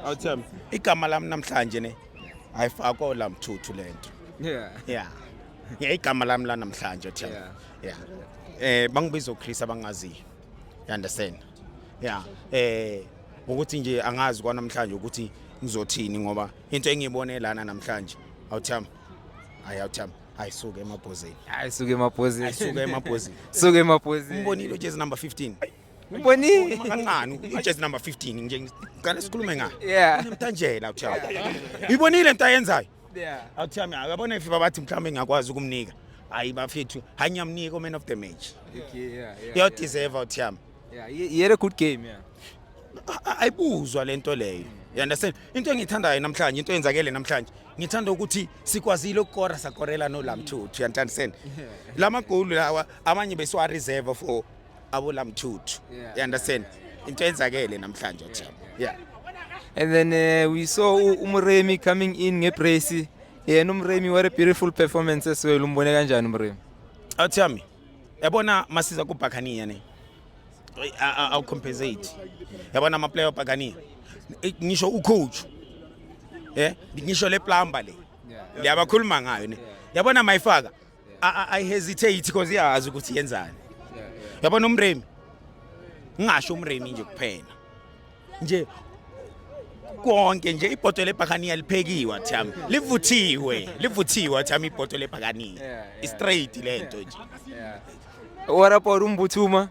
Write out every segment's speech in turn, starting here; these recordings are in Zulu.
awuthembi igama lami namhlanje ne ayifakwa lamthuthu lento yeah igama lami la namhlanje uthembi yeah bangibiza uChris abangaziyo you understand yeah ukuthi nje angazi kwanamhlanje ukuthi ngizothini ngoba into engiyibone lana namhlanje awuthembi awuthembi ayisuke emabhozeni suke emabhozeni umbonile ujezi number 15 Mboni kancane ujezi number 15 nje ngicela sikhulume ngayo Yeah. unemtanjela awuthembi uyibonile into ayenzayo Yeah. awuthembi uyabona if bathi mhlawumbe ngiyakwazi ukumnika hayi bafethu hanyamnika man of the match Okay, you deserve awuthembi Yeah, he had a good game, yeah. ayibuzwa lento leyo you understand into engithandayo namhlanje into eyenzakele namhlanje ngithanda ukuthi sikwazile ukukora sakorela no lamthuthu you understand lamagoli lawa amanye besiwa reserve for abo lamthuthu you understand into eyenzakele namhlanje uthembi yeah And then we saw Umremi coming in ngebrace. Yeah, Umremi, what a beautiful performance as well. Umbone kanjani Umremi? awuthembi yabona masiza kuBhakania ne awu compensate yabona ama player Bhakania ngisho ucoach ngisho le plumber le liyabakhuluma ngayo ne yabona mayifaka I hesitate because iyazi ukuthi yenzani yabona uMremi ngisho uMremi nje kuphela nje konke nje ibhoto leBhakania liphekiwe athami livuthiwe athami ibhoto leBhakania straight lento nje What about Umbuthuma?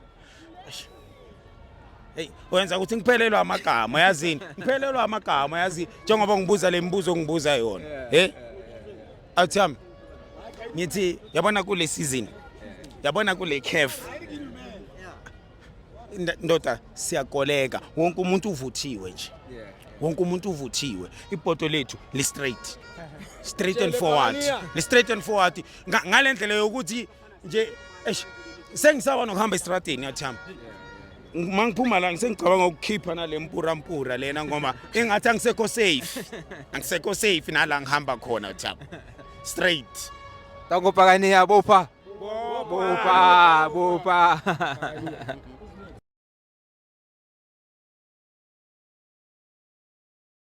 Hey wenza ukuthi ngiphelelwa amagama yazini ngiphelelwa amagama yazi njengoba ngibuza le mibuzo ngibuza yona awuthami ngithi yabona kule season yabona kule CAF ndoda siyakoleka wonke umuntu uvuthiwe nje wonke umuntu uvuthiwe ibhoto lethu li straight and forward li straight and forward ngalendlela yokuthi nje sengisaba nokuhamba estradini yathami mangiphuma la ngisengicabanga ukukhipha nale mpura lena ngoma engathi angisekho safe nala ngihamba khona yathami straight Tango Bhakania bopha